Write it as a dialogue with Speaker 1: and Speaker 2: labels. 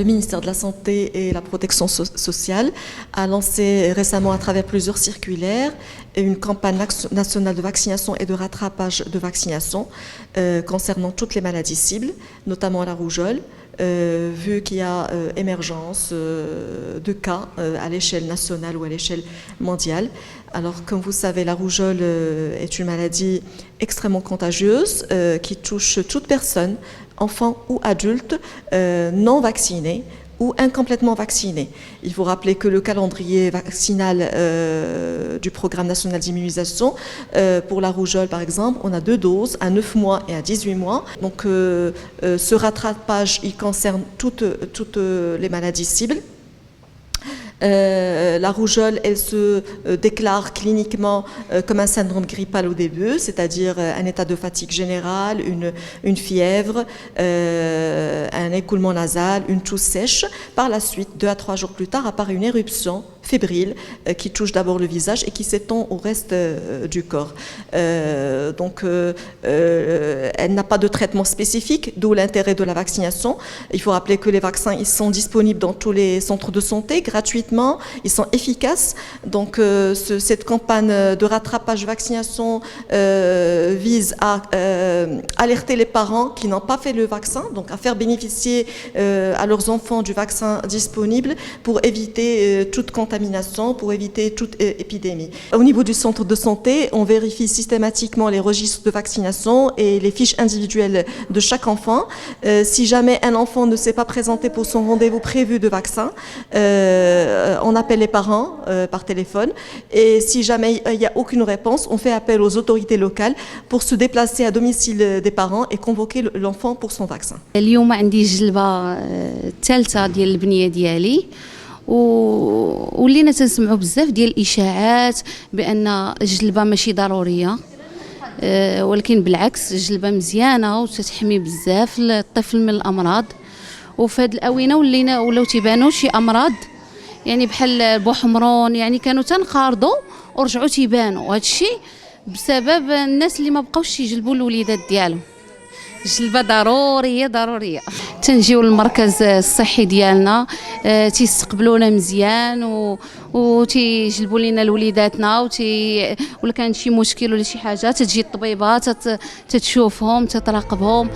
Speaker 1: le ministère de la Santé et la Protection sociale a lancé récemment à travers plusieurs circulaires une campagne nationale de vaccination et de rattrapage de vaccination concernant toutes les maladies cibles, notamment la rougeole, vu qu'il y a émergence de cas à l'échelle nationale ou à l'échelle mondiale. Alors, comme vous savez, la rougeole est une maladie extrêmement contagieuse qui touche toute personne, enfant ou adulte, non vacciné ou incomplètement vacciné. Il faut rappeler que le calendrier vaccinal du programme national d'immunisation, pour la rougeole par exemple, on a 2 doses, à 9 mois et à 18 mois. Donc ce rattrapage, il concerne toutes les maladies cibles. La rougeole, elle se déclare cliniquement comme un syndrome grippal au début, c'est-à-dire un état de fatigue générale, une fièvre, un écoulement nasal, une toux sèche. Par la suite, 2 à 3 jours plus tard, apparaît une éruption fébrile qui touche d'abord le visage et qui s'étend au reste du corps. Donc, elle n'a pas de traitement spécifique, d'où l'intérêt de la vaccination. Il faut rappeler que les vaccins, ils sont disponibles dans tous les centres de santé gratuitement, ils sont efficaces. Donc, cette campagne de rattrapage vaccination vise à alerter les parents qui n'ont pas fait le vaccin, donc à faire bénéficier à leurs enfants du vaccin disponible pour éviter toute contamination, pour éviter toute épidémie. Au niveau du centre de santé, on vérifie systématiquement les registres de vaccination et les fiches individuelles de chaque enfant. Si jamais un enfant ne s'est pas présenté pour son rendez-vous prévu de vaccin, on appelle les parents par téléphone, et si jamais il n'y a aucune réponse, on fait appel aux autorités locales pour se déplacer à domicile des parents et convoquer l'enfant pour son vaccin.
Speaker 2: اليوم عندي الجلبة الثالثة ديال البنية ديالي، ولينا تنسمعوا بزاف ديال الاشاعات بان الجلبه ماشي ضروريه، ولكن بالعكس الجلبه مزيانه وتتحمي بزاف الطفل من الامراض. وفي هذه الاونه ولاو تيبانوا شي امراض يعني بحال البوحمرون، يعني كانوا تنقارضوا ورجعوا تيبانوا، وهذا الشيء بسبب الناس اللي ما بقاوش يجلبوا الوليدات ديالهم. الجلبة ضرورية. تنجيو للمركز الصحي ديالنا، تيستقبلونا مزيان وتيجلبوا لنا لوليداتنا، ولا كان شي مشكل ولا شي حاجه تجي الطبيبه تتشوفهم تتراقبهم.